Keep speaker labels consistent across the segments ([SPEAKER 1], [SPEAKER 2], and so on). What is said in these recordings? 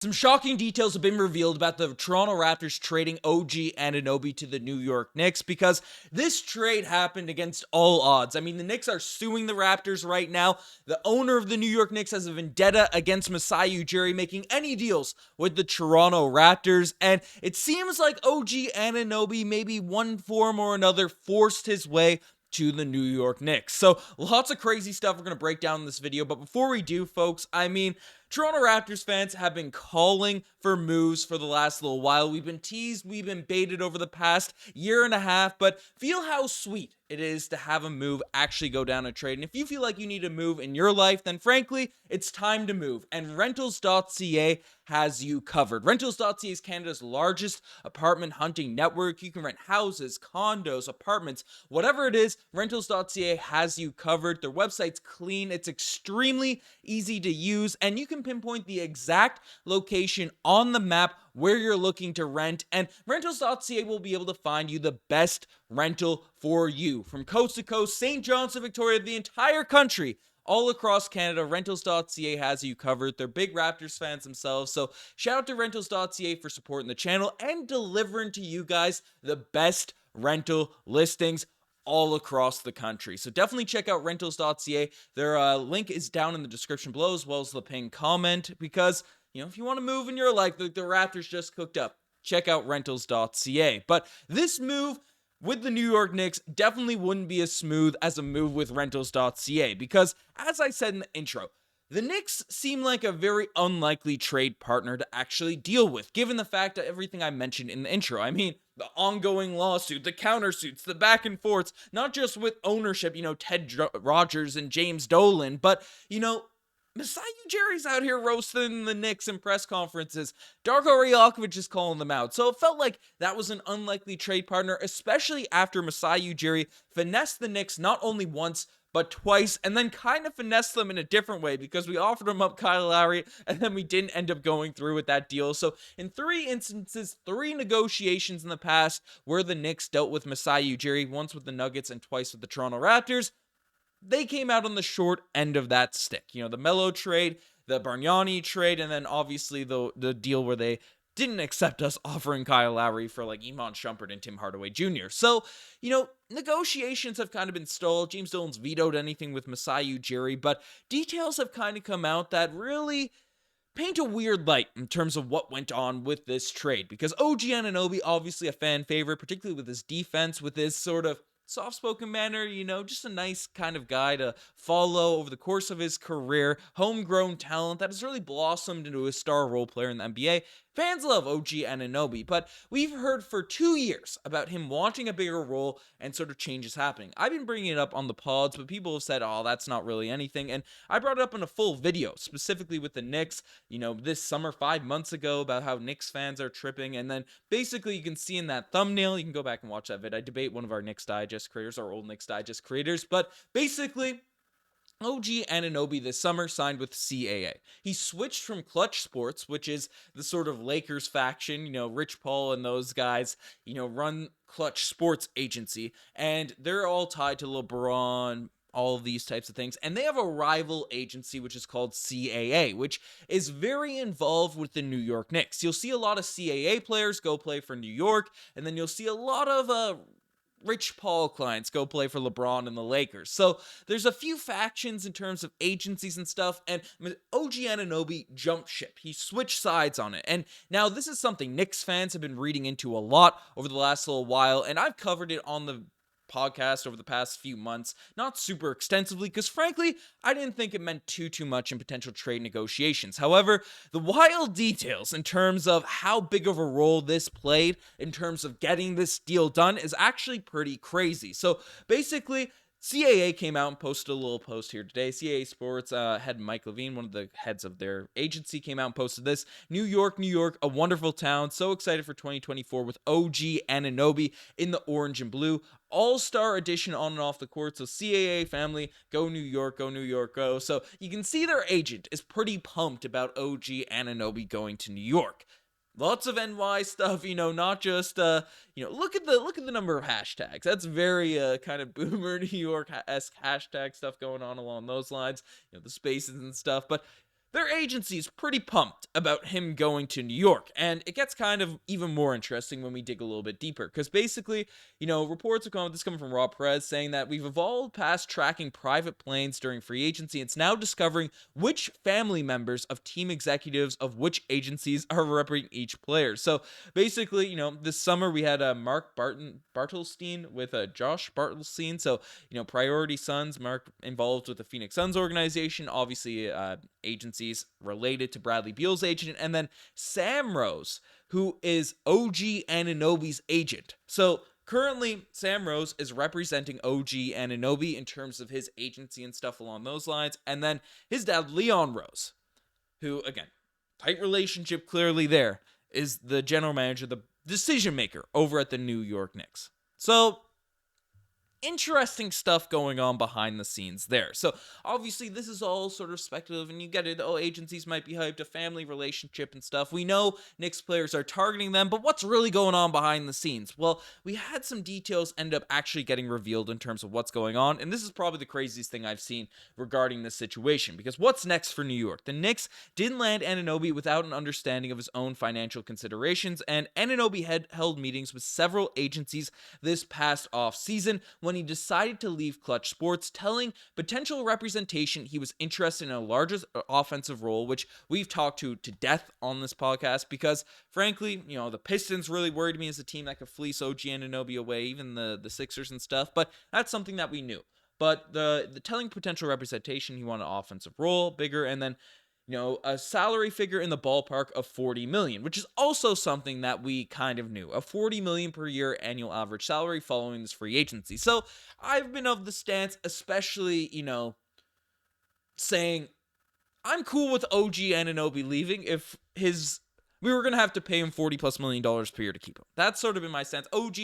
[SPEAKER 1] Some shocking details have been revealed about the Toronto Raptors trading OG Anunoby to the New York Knicks because this trade happened against all odds. I mean, the Knicks are suing the Raptors right now. The owner of the New York Knicks has a vendetta against Masai Ujiri making any deals with the Toronto Raptors, and it seems like OG Anunoby, maybe one form or another, forced his way to the New York Knicks. So lots of crazy stuff we're going to break down in this video, but before we do, folks, Toronto Raptors fans have been calling for moves for the last little while. We've been teased, we've been baited over the past year and a half, but feel how sweet it is to have a move actually go down a trade. And if you feel like you need a move in your life, then frankly, it's time to move. And rentals.ca has you covered. Rentals.ca is Canada's largest apartment hunting network. You can rent houses, condos, apartments, whatever it is, rentals.ca has you covered. Their website's clean, it's extremely easy to use, and you can pinpoint the exact location on the map where you're looking to rent, and rentals.ca will be able to find you the best rental for you. From coast to coast, St. John's to Victoria, the entire country, all across Canada, rentals.ca has you covered. They're big Raptors fans themselves, so shout out to rentals.ca for supporting the channel and delivering to you guys the best rental listings all across the country. So definitely check out rentals.ca. Their link is down in the description below, as well as the pinned comment, because if you want to move in your life, the Raptors just cooked up, check out rentals.ca. But this move with the New York Knicks definitely wouldn't be as smooth as a move with rentals.ca, because as I said in the intro, the Knicks seem like a very unlikely trade partner to actually deal with, given the fact that everything I mentioned in the intro. I mean, the ongoing lawsuit, the countersuits, the back and forths, not just with ownership, Ted Rogers and James Dolan, but, Masai Ujiri's out here roasting the Knicks in press conferences. Darko Rajakovic is calling them out. So it felt like that was an unlikely trade partner, especially after Masai Ujiri finessed the Knicks not only once, but twice, and then kind of finessed them in a different way, because we offered him up Kyle Lowry, and then we didn't end up going through with that deal. So in 3 instances, 3 negotiations in the past where the Knicks dealt with Masai Ujiri, once with the Nuggets and twice with the Toronto Raptors, they came out on the short end of that stick. The Melo trade, the Bargnani trade, and then obviously the deal where they didn't accept us offering Kyle Lowry for like Iman Shumpert and Tim Hardaway Jr. So, negotiations have kind of been stalled. James Dolan's vetoed anything with Masai Ujiri, but details have kind of come out that really paint a weird light in terms of what went on with this trade, because OG Anunoby, obviously a fan favorite, particularly with his defense, with his sort of soft-spoken manner, just a nice kind of guy to follow over the course of his career, homegrown talent that has really blossomed into a star role player in the NBA. Fans love OG Anunoby, but we've heard for 2 years about him wanting a bigger role and sort of changes happening. I've been bringing it up on the pods, but people have said, oh, that's not really anything, and I brought it up in a full video, specifically with the Knicks, this summer 5 months ago, about how Knicks fans are tripping, and then basically you can see in that thumbnail, you can go back and watch that vid. I debate one of our Knicks Digest creators, our old Knicks Digest creators, but basically OG Anunoby this summer signed with CAA. He switched from Clutch Sports, which is the sort of Lakers faction, Rich Paul and those guys, run Clutch Sports Agency, and they're all tied to LeBron, all of these types of things, and they have a rival agency which is called CAA, which is very involved with the New York Knicks. You'll see a lot of CAA players go play for New York, and then you'll see a lot of Rich Paul clients go play for LeBron and the Lakers. So there's a few factions in terms of agencies and stuff, and OG Anunoby jumped ship. He switched sides on it. And now this is something Knicks fans have been reading into a lot over the last little while, and I've covered it on the podcast over the past few months, not super extensively, because frankly, I didn't think it meant too much in potential trade negotiations. However, the wild details in terms of how big of a role this played in terms of getting this deal done is actually pretty crazy. So basically, CAA came out and posted a little post here today. CAA Sports head Mike Levine, one of the heads of their agency, came out and posted this. New York, a wonderful town. So excited for 2024 with OG Anunoby in the orange and blue. All-star edition on and off the court. So CAA family, go New York, go. So you can see their agent is pretty pumped about OG Anunoby going to New York. Lots of NY stuff, not just, look at the number of hashtags. That's very kind of boomer New York-esque hashtag stuff going on along those lines, the spaces and stuff. But their agency is pretty pumped about him going to New York. And it gets kind of even more interesting when we dig a little bit deeper. Because basically, reports are coming, this coming from Rob Perez, saying that we've evolved past tracking private planes during free agency. It's now discovering which family members of team executives of which agencies are representing each player. So basically, this summer we had Mark Bartelstein with Josh Bartelstein. So, Priority Sons, Mark involved with the Phoenix Suns organization, obviously agencies related to Bradley Beal's agent, and then Sam Rose, who is OG Anunoby's agent. So currently, Sam Rose is representing OG Anunoby in terms of his agency and stuff along those lines, and then his dad, Leon Rose, who, again, tight relationship clearly there, is the general manager, the decision maker over at the New York Knicks. So interesting stuff going on behind the scenes there. So obviously this is all sort of speculative, and you get it, agencies might be hyped, a family relationship and stuff. We know Knicks players are targeting them, but what's really going on behind the scenes? Well, we had some details end up actually getting revealed in terms of what's going on, and this is probably the craziest thing I've seen regarding this situation, because what's next for New York? The Knicks didn't land Anunoby without an understanding of his own financial considerations, and Anunoby had held meetings with several agencies this past off season when he decided to leave Clutch Sports, telling potential representation he was interested in a larger offensive role, which we've talked to death on this podcast, because frankly, the Pistons really worried me as a team that could fleece OG Anunoby away, even the Sixers and stuff, but that's something that we knew. But the telling potential representation, he wanted an offensive role, bigger, and then a salary figure in the ballpark of $40 million, which is also something that we kind of knew. A $40 million per year annual average salary following this free agency. So I've been of the stance, especially, saying I'm cool with OG Anunoby leaving if we were going to have to pay him $40+ million per year to keep him. That's sort of been my stance. OG,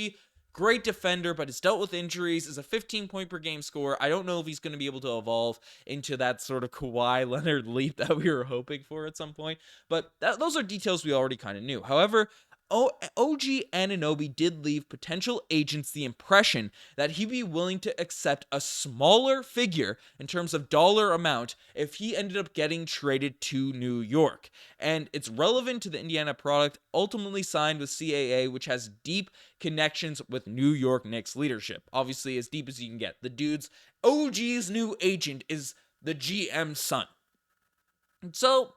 [SPEAKER 1] great defender, but has dealt with injuries, is a 15-point per game scorer. I don't know if he's going to be able to evolve into that sort of Kawhi Leonard leap that we were hoping for at some point. But those are details we already kind of knew. However, OG Anunoby did leave potential agents the impression that he'd be willing to accept a smaller figure in terms of dollar amount if he ended up getting traded to New York. And it's relevant to the Indiana product, ultimately signed with CAA, which has deep connections with New York Knicks leadership. Obviously, as deep as you can get. The dude's OG's new agent is the GM's son. So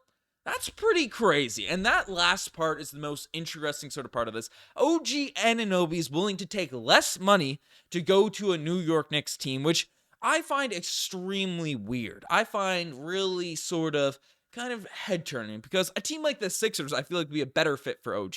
[SPEAKER 1] that's pretty crazy. And that last part is the most interesting sort of part of this. OG Anunoby is willing to take less money to go to a New York Knicks team, which I find extremely weird. I find really sort of kind of head-turning, because a team like the Sixers, I feel like would be a better fit for OG.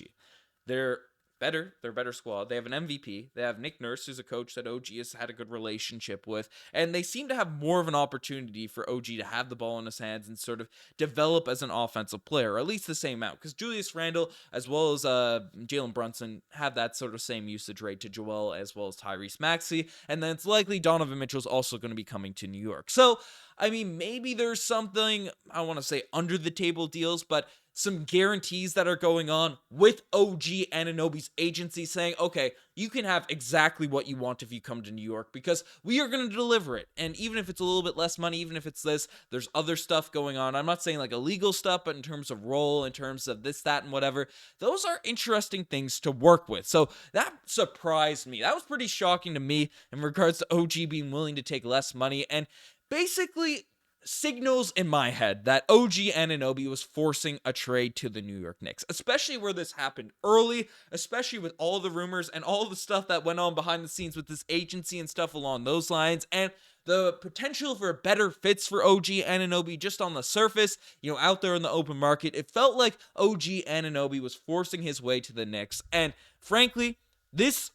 [SPEAKER 1] They're better squad. They have an MVP. They have Nick Nurse, who's a coach that OG has had a good relationship with, and they seem to have more of an opportunity for OG to have the ball in his hands and sort of develop as an offensive player, or at least the same amount, because Julius Randle as well as Jalen Brunson have that sort of same usage rate to Joel as well as Tyrese Maxey, and then it's likely Donovan Mitchell's also going to be coming to New York. So maybe there's something, I want to say under the table deals, but some guarantees that are going on with OG Anunoby's agency saying, okay, you can have exactly what you want if you come to New York, because we are going to deliver it. And even if it's a little bit less money, even if it's this, there's other stuff going on. I'm not saying like illegal stuff, but in terms of role, in terms of this, that, and whatever, those are interesting things to work with. So that surprised me. That was pretty shocking to me in regards to OG being willing to take less money, and basically signals in my head that OG Anunoby was forcing a trade to the New York Knicks, especially where this happened early, especially with all the rumors and all the stuff that went on behind the scenes with this agency and stuff along those lines, and the potential for better fits for OG Anunoby just on the surface, out there in the open market. It felt like OG Anunoby was forcing his way to the Knicks, and frankly, this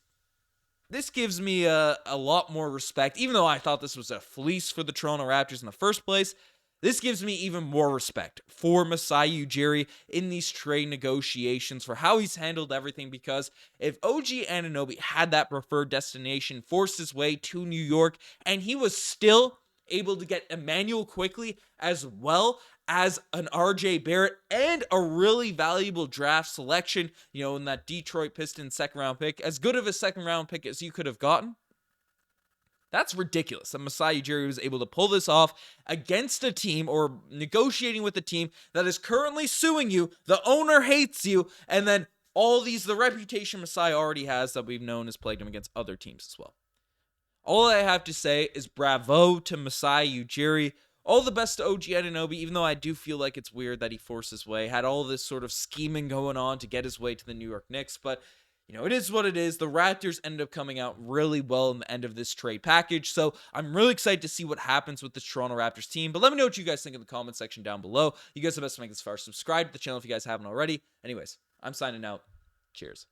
[SPEAKER 1] gives me a lot more respect. Even though I thought this was a fleece for the Toronto Raptors in the first place, this gives me even more respect for Masai Ujiri in these trade negotiations, for how he's handled everything, because if OG Anunoby had that preferred destination, forced his way to New York, and he was still able to get Emmanuel Quickley as well as an RJ Barrett and a really valuable draft selection, in that Detroit Pistons second round pick, as good of a second round pick as you could have gotten, That's ridiculous that Masai Ujiri was able to pull this off against a team or negotiating with a team that is currently suing you. The owner hates you, and then the reputation Masai already has that we've known has plagued him against other teams as well. All I have to say is bravo to Masai Ujiri. All the best to OG Anunoby, even though I do feel like it's weird that he forced his way. Had all this sort of scheming going on to get his way to the New York Knicks, but it is what it is. The Raptors ended up coming out really well in the end of this trade package, so I'm really excited to see what happens with this Toronto Raptors team. But let me know what you guys think in the comment section down below. You guys are the best to make this far. Subscribe to the channel if you guys haven't already. Anyways, I'm signing out. Cheers.